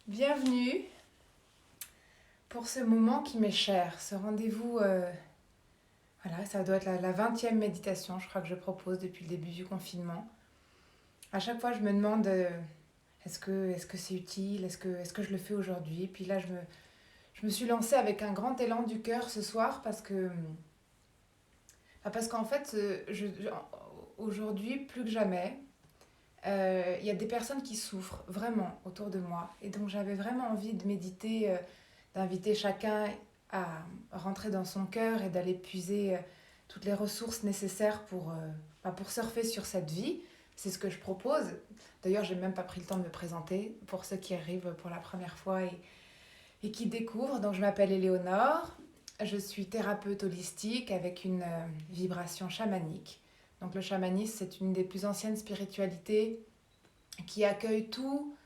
Bienvenue pour ce moment qui m'est cher, ce rendez-vous, voilà, ça doit être la 20e méditation, je crois que je propose depuis le début du confinement. À chaque fois, je me demande, est-ce que c'est utile, est-ce que je le fais aujourd'hui? Puis là, je me suis lancée avec un grand élan du cœur ce soir parce qu'en fait, aujourd'hui, plus que jamais, il y a des personnes qui souffrent vraiment autour de moi. Et donc j'avais vraiment envie de méditer, d'inviter chacun à rentrer dans son cœur et d'aller puiser toutes les ressources nécessaires pour surfer sur cette vie. C'est ce que je propose. D'ailleurs, j'ai même pas pris le temps de me présenter pour ceux qui arrivent pour la première fois et qui découvrent. Donc je m'appelle Éléonore, je suis thérapeute holistique avec une vibration chamanique. Donc le chamanisme, c'est une des plus anciennes spiritualités qui accueille tout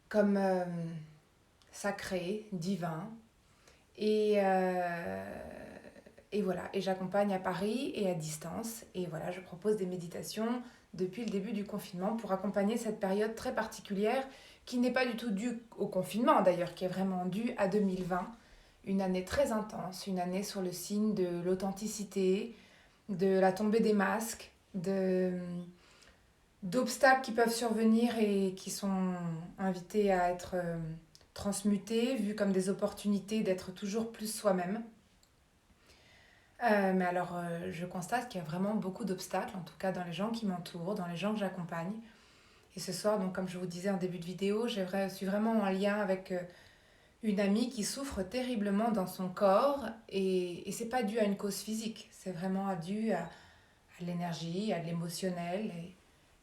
comme sacré, divin. Et, euh, et voilà, et j'accompagne à Paris et à distance. Et voilà, je propose des méditations depuis le début du confinement pour accompagner cette période très particulière qui n'est pas du tout due au confinement d'ailleurs, qui est vraiment due à 2020. Une année très intense, une année sur le signe de l'authenticité, de la tombée des masques, d'obstacles qui peuvent survenir et qui sont invités à être transmutés, vus comme des opportunités d'être toujours plus soi-même. Mais alors, je constate qu'il y a vraiment beaucoup d'obstacles, en tout cas dans les gens qui m'entourent, dans les gens que j'accompagne. Et ce soir, donc, comme je vous disais en début de vidéo, je suis vraiment en lien avec une amie qui souffre terriblement dans son corps. Et c'est pas dû à une cause physique, c'est vraiment dû à l'énergie, à l'émotionnel.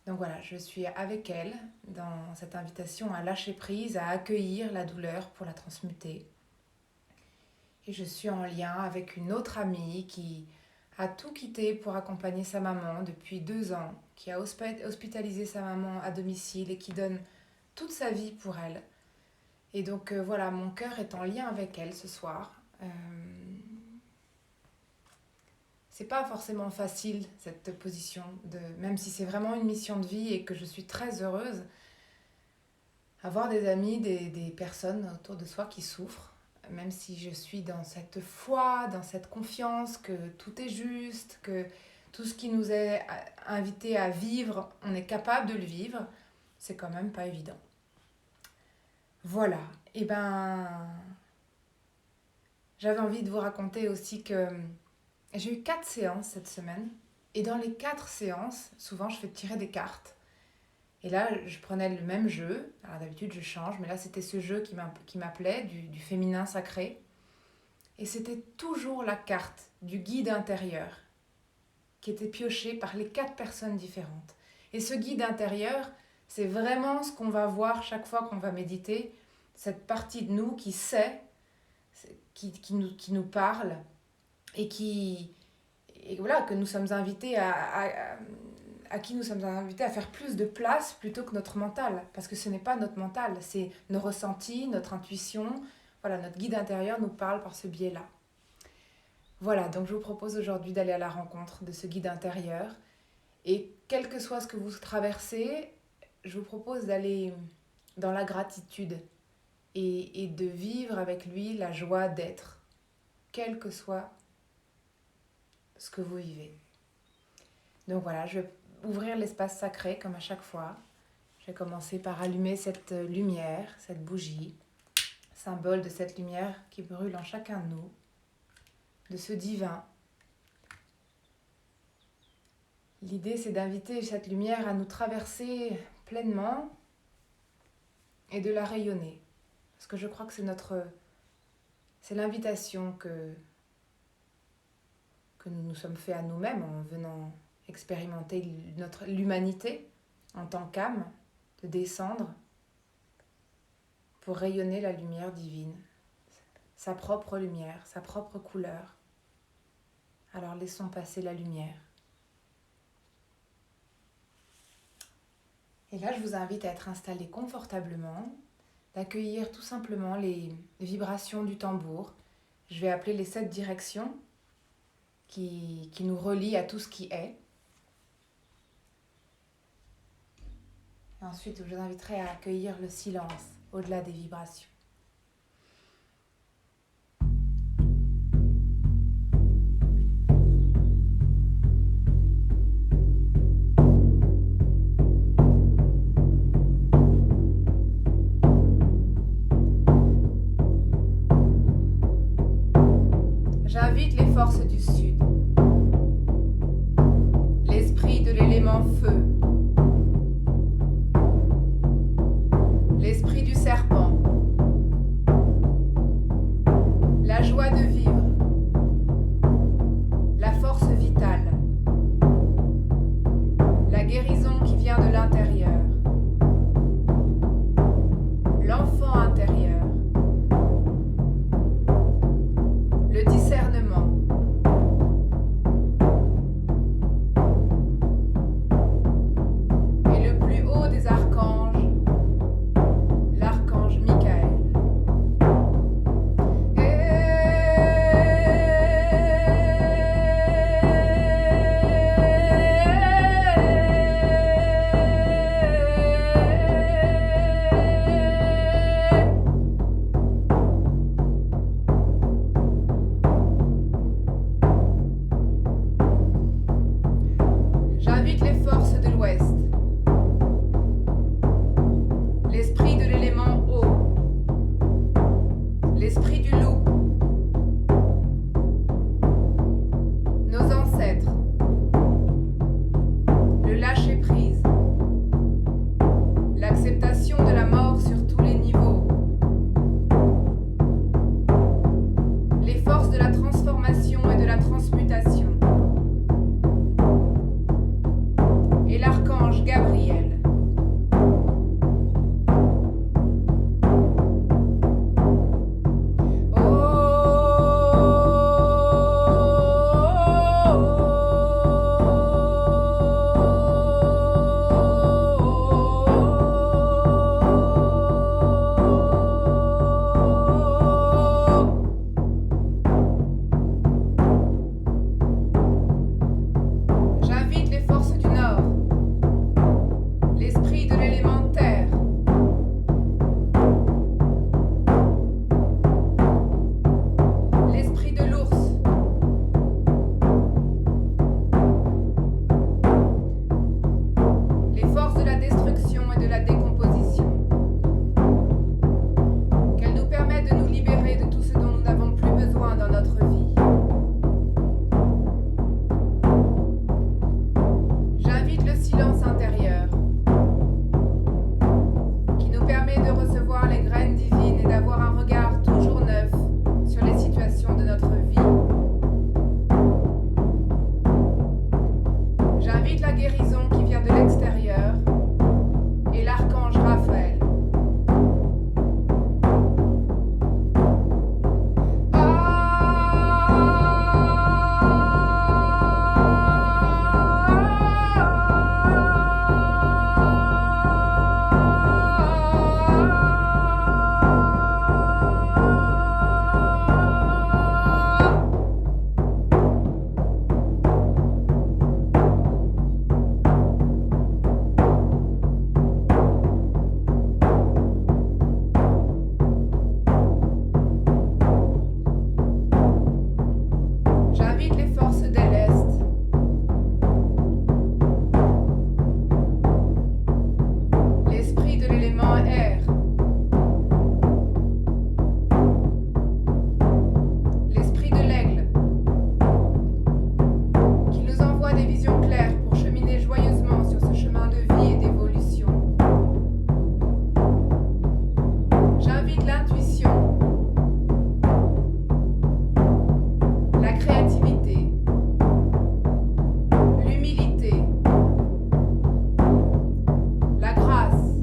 Donc voilà, je suis avec elle dans cette invitation à lâcher prise, à accueillir la douleur pour la transmuter. Et je suis en lien avec une autre amie qui a tout quitté pour accompagner sa maman depuis 2 ans, qui a hospitalisé sa maman à domicile et qui donne toute sa vie pour elle. Et donc voilà, mon cœur est en lien avec elle ce soir. C'est pas forcément facile cette position, même si c'est vraiment une mission de vie et que je suis très heureuse, avoir des amis, des personnes autour de soi qui souffrent, même si je suis dans cette foi, dans cette confiance que tout est juste, que tout ce qui nous est invité à vivre, on est capable de le vivre, c'est quand même pas évident. Voilà, et ben j'avais envie de vous raconter aussi que j'ai eu 4 séances cette semaine, et dans les 4 séances, souvent je fais tirer des cartes. Et là, je prenais le même jeu. Alors d'habitude, je change, mais là, c'était ce jeu qui m'appelait, du féminin sacré. Et c'était toujours la carte du guide intérieur qui était piochée par les 4 personnes différentes. Et ce guide intérieur, c'est vraiment ce qu'on va voir chaque fois qu'on va méditer, cette partie de nous qui sait, qui nous parle et voilà, que nous sommes invités à qui nous sommes invités à faire plus de place plutôt que notre mental. Parce que ce n'est pas notre mental, c'est nos ressentis, notre intuition. Voilà, notre guide intérieur nous parle par ce biais-là. Voilà, donc je vous propose aujourd'hui d'aller à la rencontre de ce guide intérieur. Et quel que soit ce que vous traversez, je vous propose d'aller dans la gratitude et de vivre avec lui la joie d'être, quel que soit ce que vous vivez. Donc voilà, je vais ouvrir l'espace sacré comme à chaque fois. Je vais commencer par allumer cette lumière, cette bougie, symbole de cette lumière qui brûle en chacun de nous, de ce divin. L'idée, c'est d'inviter cette lumière à nous traverser pleinement et de la rayonner. Parce que je crois que c'est l'invitation que nous nous sommes fait à nous-mêmes en venant expérimenter l'humanité en tant qu'âme, de descendre pour rayonner la lumière divine, sa propre lumière, sa propre couleur. Alors laissons passer la lumière. Et là, je vous invite à être installé confortablement, d'accueillir tout simplement les vibrations du tambour. Je vais appeler les 7 directions qui nous relient à tout ce qui est. Et ensuite, je vous inviterai à accueillir le silence au-delà des vibrations. J'invite les forces du Sud, l'esprit de l'élément feu, l'esprit du serpent, la joie de vivre, la force vitale, la guérison qui vient de l'intérieur, l'enfant intérieur, le discernement, et le plus haut des archanges, l'archange Michael. J'invite les forces de l'Ouest, l'esprit de l'élément eau, l'esprit du loup, nos ancêtres, le lâcher-prise, l'acceptation de la mort sur tous les niveaux, les forces de la transformation et de la transmutation, et l'archange Gabriel. J'invite les forces du Nord, l'esprit de l'élément terre, l'esprit de l'ours, les forces de la destruction et de la décomposition, qu'elles nous permettent de nous libérer de tout ce dont nous n'avons plus besoin dans notre vie. J'invite le silence intérieur, qui nous permet de recevoir les graines divines et d'avoir un regard toujours neuf sur les situations de notre vie. J'invite la guérison qui vient de l'extérieur et l'archange Raphaël. J'invite les forces de l'Est, l'esprit de l'élément air, l'esprit de l'aigle, qui nous envoie des visions claires pour cheminer joyeusement sur ce chemin de vie et d'évolution. J'invite l'intuition, la créativité, l'humilité, la grâce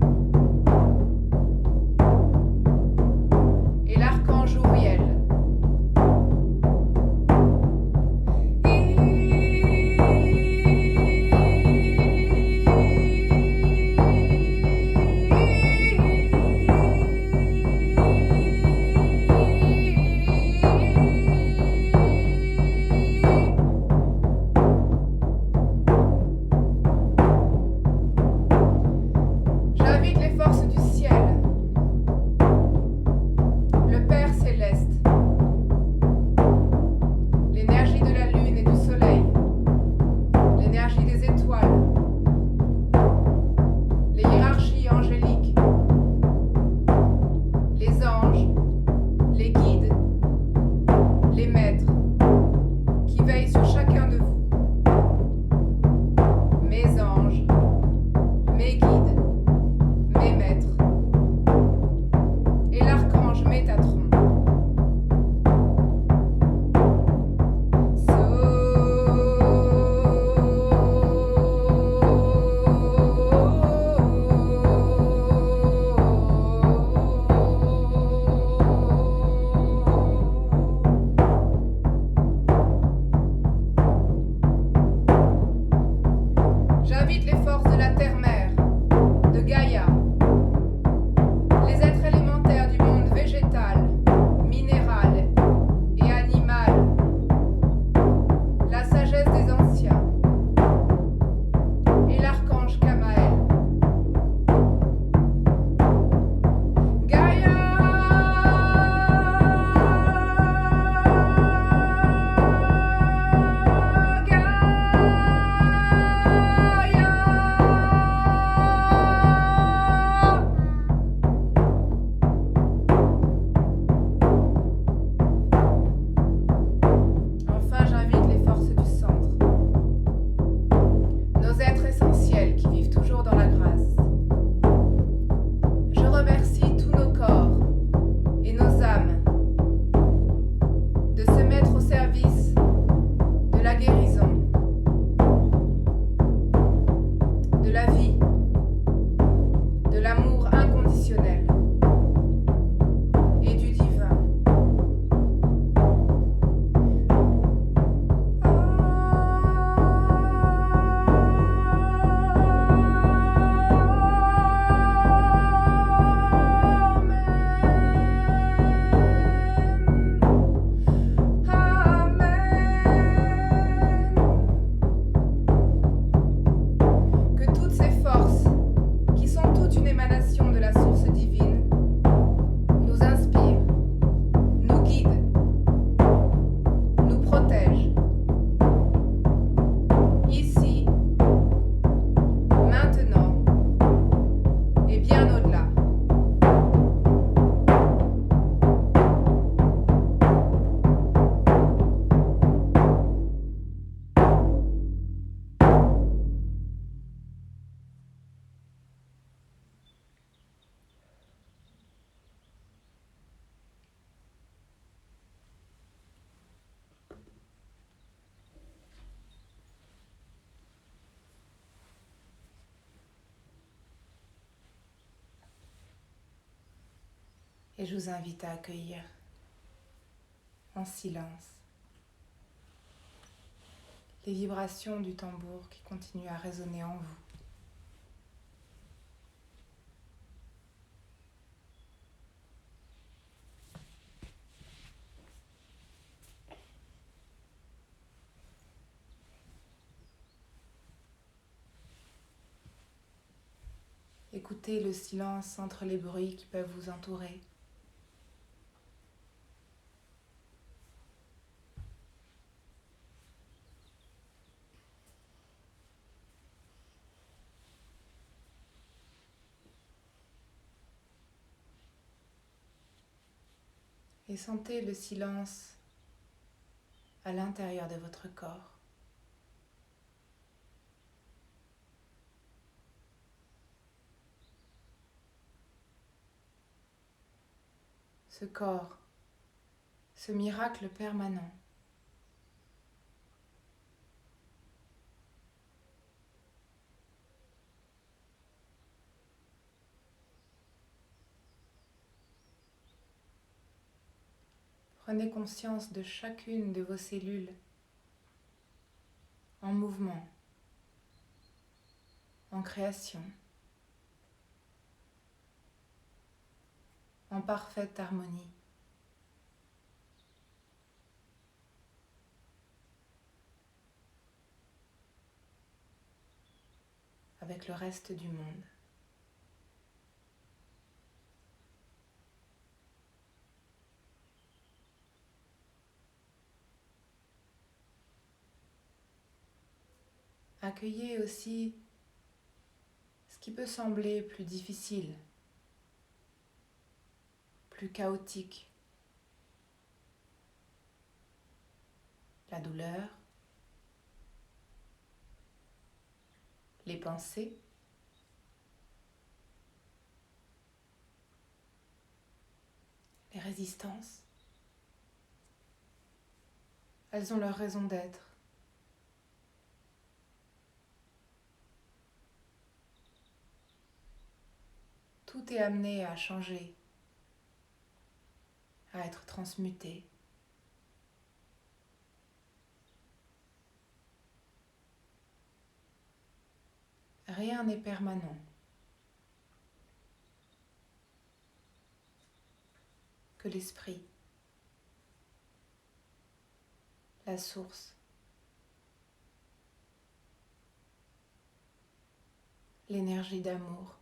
et l'archange Uriel. Et je vous invite à accueillir en silence les vibrations du tambour qui continuent à résonner en vous. Écoutez le silence entre les bruits qui peuvent vous entourer. Et sentez le silence à l'intérieur de votre corps. Ce corps, ce miracle permanent. Prenez conscience de chacune de vos cellules en mouvement, en création, en parfaite harmonie. Avec le reste du monde. Accueillez aussi ce qui peut sembler plus difficile, plus chaotique. La douleur, les pensées, les résistances. Elles ont leur raison d'être. Tout est amené à changer, à être transmuté. Rien n'est permanent. Que l'esprit, la source, l'énergie d'amour.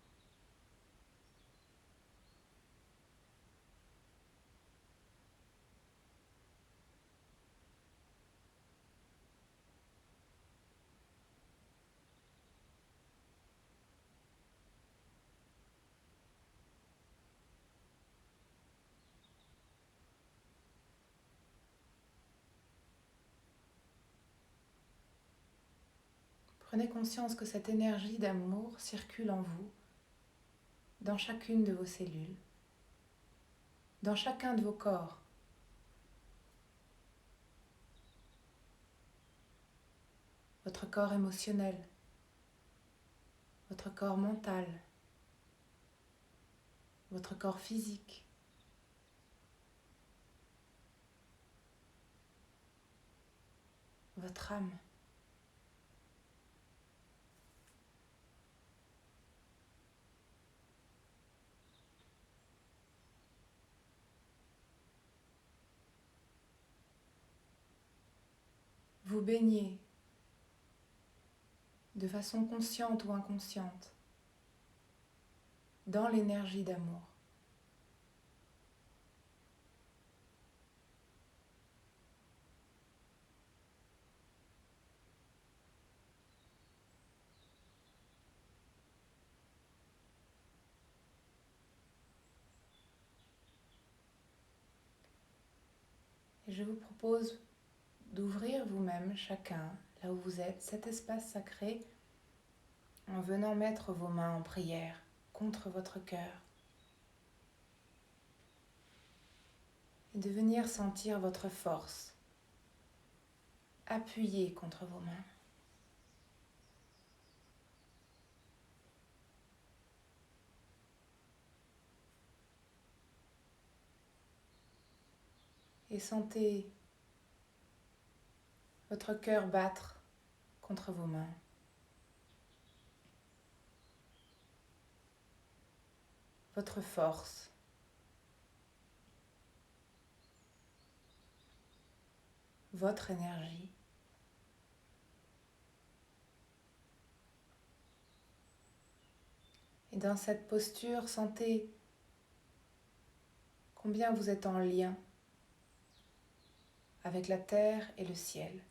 Prenez conscience que cette énergie d'amour circule en vous, dans chacune de vos cellules, dans chacun de vos corps. Votre corps émotionnel, votre corps mental, votre corps physique, votre âme. Vous baignez de façon consciente ou inconsciente dans l'énergie d'amour. Et je vous propose d'ouvrir vous-même, chacun, là où vous êtes, cet espace sacré en venant mettre vos mains en prière contre votre cœur et de venir sentir votre force appuyée contre vos mains. et sentez votre cœur battre contre vos mains. Votre force. Votre énergie. Et dans cette posture, sentez combien vous êtes en lien avec la terre et le ciel.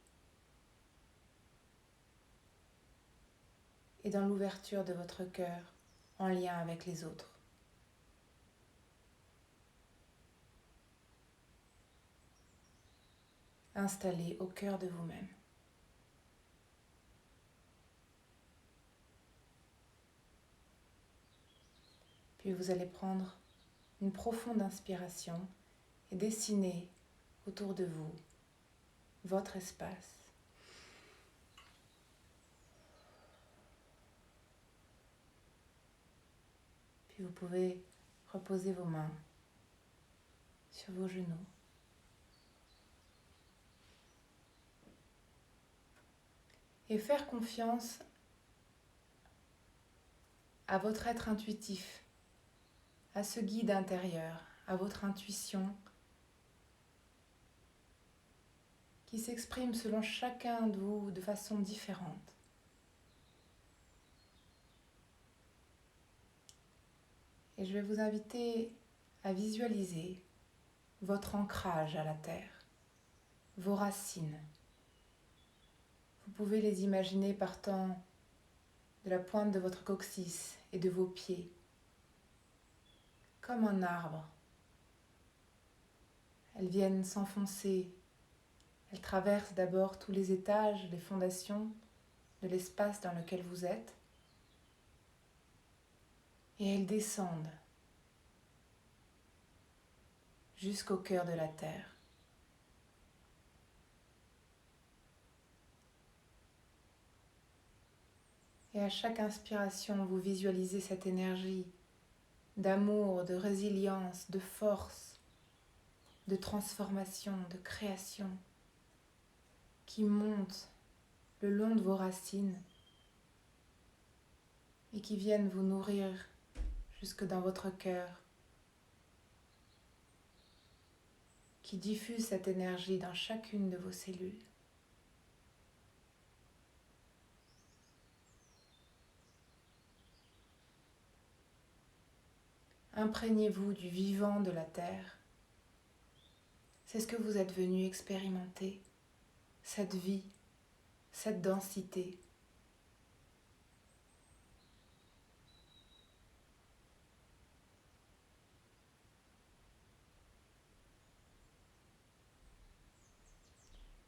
Et dans l'ouverture de votre cœur, en lien avec les autres. Installé au cœur de vous-même. Puis vous allez prendre une profonde inspiration et dessiner autour de vous votre espace. Puis vous pouvez reposer vos mains sur vos genoux. Et faire confiance à votre être intuitif, à ce guide intérieur, à votre intuition qui s'exprime selon chacun de vous de façon différente. Et je vais vous inviter à visualiser votre ancrage à la terre, vos racines. Vous pouvez les imaginer partant de la pointe de votre coccyx et de vos pieds, comme un arbre. Elles viennent s'enfoncer. Elles traversent d'abord tous les étages, les fondations de l'espace dans lequel vous êtes. Et elles descendent jusqu'au cœur de la terre. Et à chaque inspiration, vous visualisez cette énergie d'amour, de résilience, de force, de transformation, de création qui monte le long de vos racines et qui viennent vous nourrir jusque dans votre cœur, qui diffuse cette énergie dans chacune de vos cellules. Imprégnez-vous du vivant de la terre. C'est ce que vous êtes venu expérimenter, cette vie, cette densité.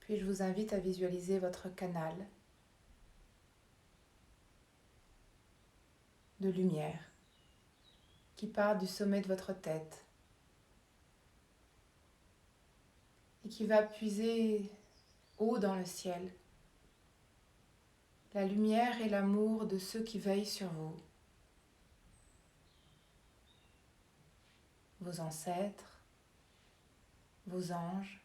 Puis je vous invite à visualiser votre canal de lumière qui part du sommet de votre tête et qui va puiser haut dans le ciel la lumière et l'amour de ceux qui veillent sur vous, vos ancêtres, vos anges,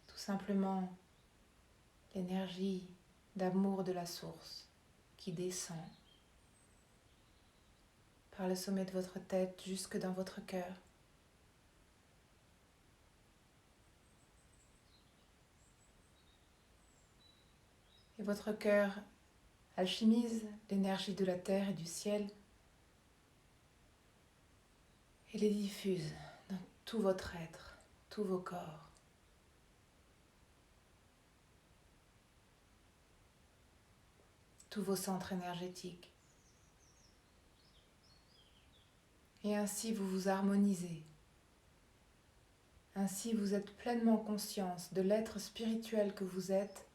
tout simplement l'énergie d'amour de la source qui descend par le sommet de votre tête jusque dans votre cœur. Et votre cœur alchimise l'énergie de la terre et du ciel et les diffuse dans tout votre être, tous vos corps. Tous vos centres énergétiques. Et ainsi vous vous harmonisez. Ainsi vous êtes pleinement conscience de l'être spirituel que vous êtes,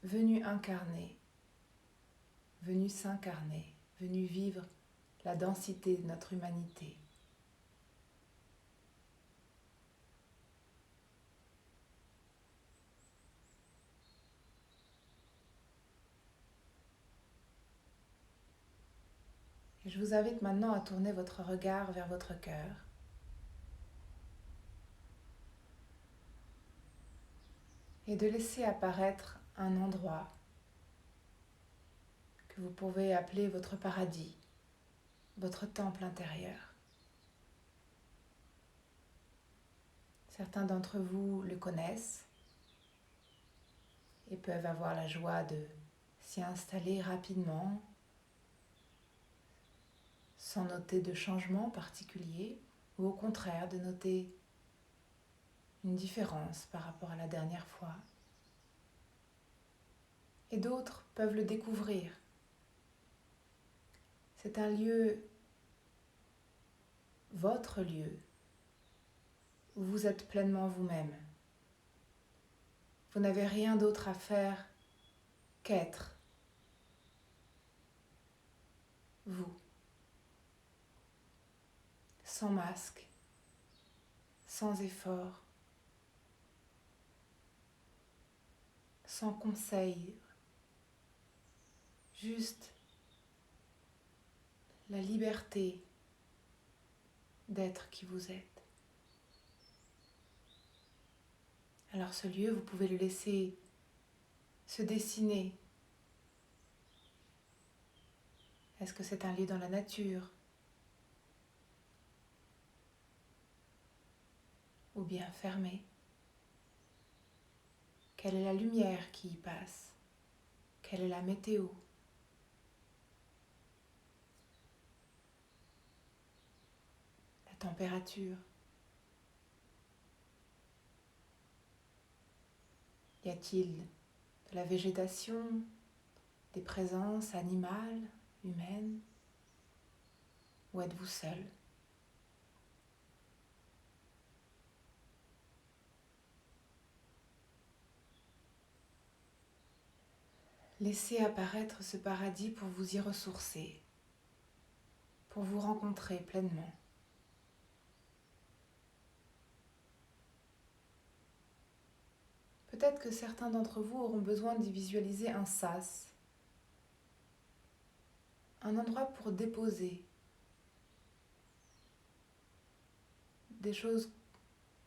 venu incarner, venu s'incarner, venu vivre la densité de notre humanité. Je vous invite maintenant à tourner votre regard vers votre cœur. Et de laisser apparaître un endroit que vous pouvez appeler votre paradis, votre temple intérieur. Certains d'entre vous le connaissent et peuvent avoir la joie de s'y installer rapidement, sans noter de changement particulier, ou au contraire de noter une différence par rapport à la dernière fois. Et d'autres peuvent le découvrir. C'est un lieu, votre lieu, où vous êtes pleinement vous-même. Vous n'avez rien d'autre à faire qu'être vous, sans masque, sans effort, sans conseil, juste la liberté d'être qui vous êtes. Alors ce lieu, vous pouvez le laisser se dessiner. Est-ce que c'est un lieu dans la nature? Ou bien fermé? Quelle est la lumière qui y passe? Quelle est la météo? La température? Y a-t-il de la végétation, des présences animales, humaines? Ou êtes-vous seul? Laissez apparaître ce paradis pour vous y ressourcer, pour vous rencontrer pleinement. Peut-être que certains d'entre vous auront besoin d'y visualiser un sas, un endroit pour déposer des choses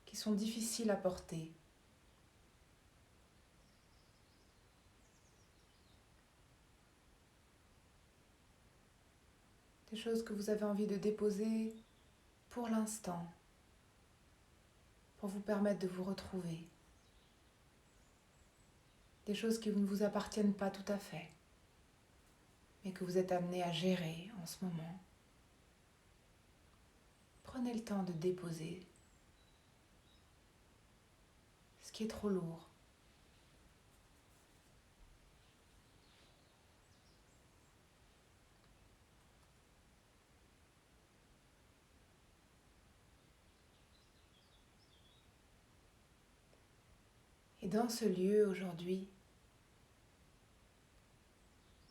qui sont difficiles à porter. Des choses que vous avez envie de déposer pour l'instant, pour vous permettre de vous retrouver. Des choses qui ne vous appartiennent pas tout à fait, mais que vous êtes amené à gérer en ce moment. Prenez le temps de déposer ce qui est trop lourd. Et dans ce lieu aujourd'hui,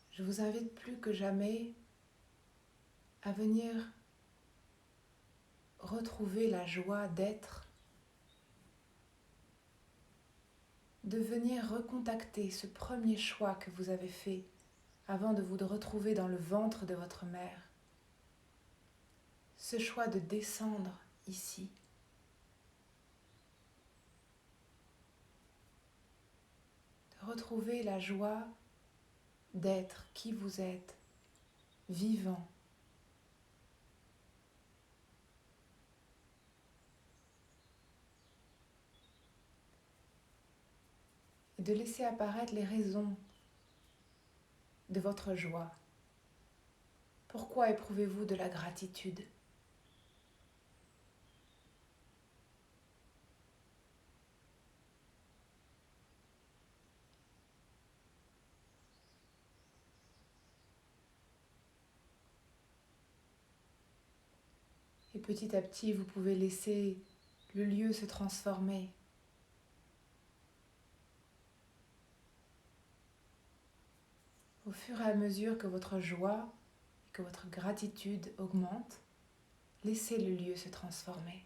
je vous invite plus que jamais à venir retrouver la joie d'être, de venir recontacter ce premier choix que vous avez fait avant de vous retrouver dans le ventre de votre mère. Ce choix de descendre ici. De retrouver la joie d'être qui vous êtes, vivant. Et de laisser apparaître les raisons de votre joie. Pourquoi éprouvez-vous de la gratitude ? Et petit à petit, vous pouvez laisser le lieu se transformer. Au fur et à mesure que votre joie et que votre gratitude augmentent, laissez le lieu se transformer.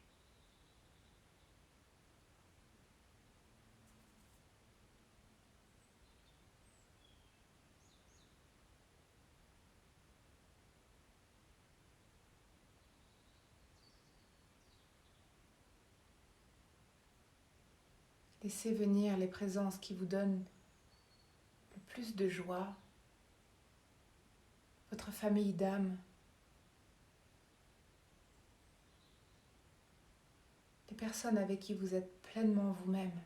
Laissez venir les présences qui vous donnent le plus de joie, votre famille d'âme, les personnes avec qui vous êtes pleinement vous-même.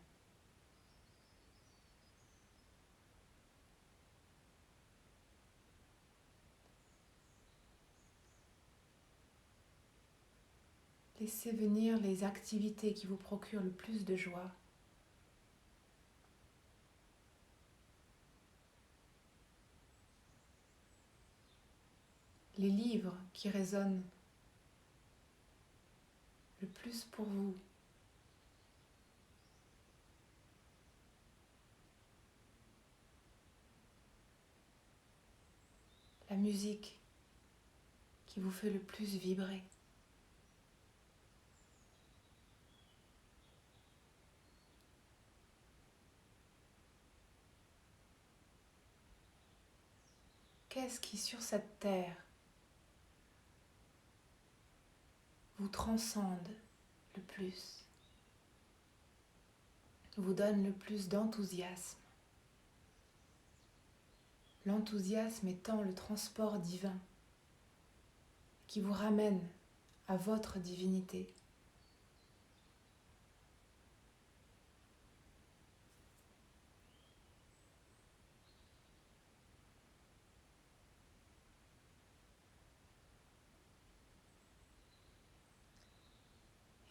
Laissez venir les activités qui vous procurent le plus de joie. Les livres qui résonnent le plus pour vous. La musique qui vous fait le plus vibrer. Qu'est-ce qui sur cette terre vous transcende le plus, vous donne le plus d'enthousiasme? L'enthousiasme étant le transport divin qui vous ramène à votre divinité.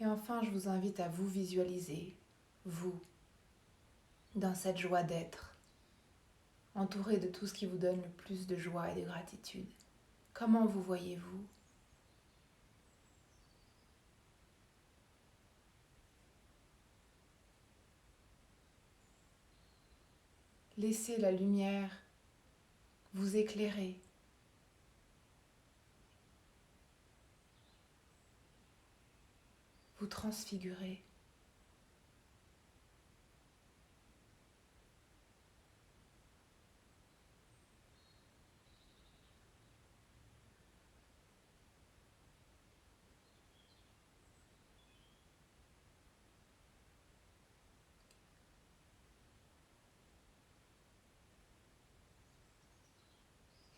Et enfin, je vous invite à vous visualiser, vous, dans cette joie d'être, entouré de tout ce qui vous donne le plus de joie et de gratitude. Comment vous voyez-vous ? Laissez la lumière vous éclairer. Vous transfigurer.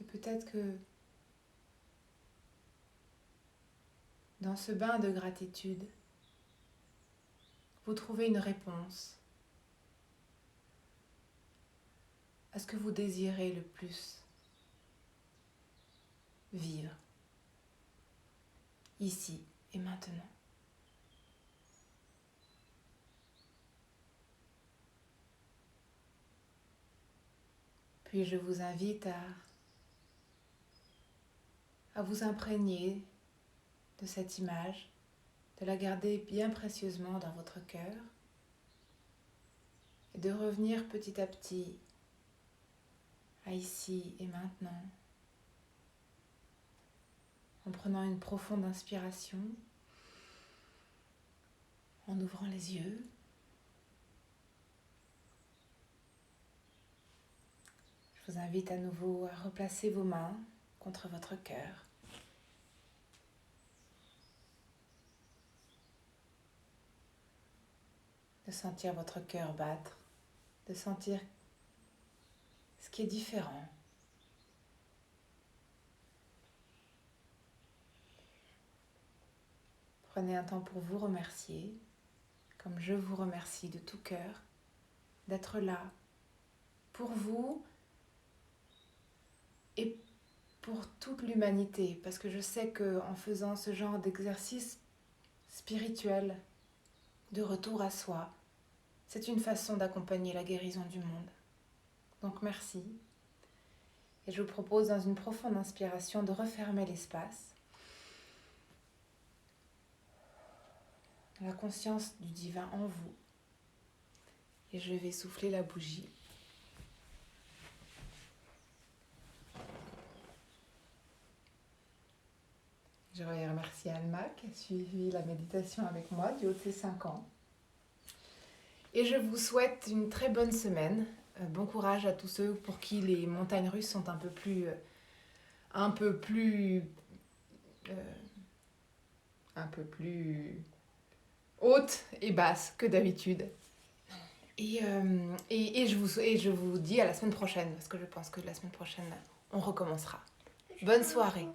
Et peut-être que dans ce bain de gratitude, vous trouvez une réponse à ce que vous désirez le plus vivre, ici et maintenant. Puis je vous invite à vous imprégner de cette image, de la garder bien précieusement dans votre cœur et de revenir petit à petit à ici et maintenant en prenant une profonde inspiration, en ouvrant les yeux. Je vous invite à nouveau à replacer vos mains contre votre cœur. De sentir votre cœur battre, de sentir ce qui est différent. Prenez un temps pour vous remercier, comme je vous remercie de tout cœur, d'être là pour vous et pour toute l'humanité, parce que je sais qu'en faisant ce genre d'exercice spirituel, de retour à soi, c'est une façon d'accompagner la guérison du monde. Donc merci. Et je vous propose dans une profonde inspiration de refermer l'espace. La conscience du divin en vous. Et je vais souffler la bougie. Je voudrais remercier Alma qui a suivi la méditation avec moi du haut de ses 5 ans. Et je vous souhaite une très bonne semaine. Bon courage à tous ceux pour qui les montagnes russes sont un peu plus hautes et basses que d'habitude. Et je vous dis à la semaine prochaine, parce que je pense que la semaine prochaine, on recommencera. Bonne soirée.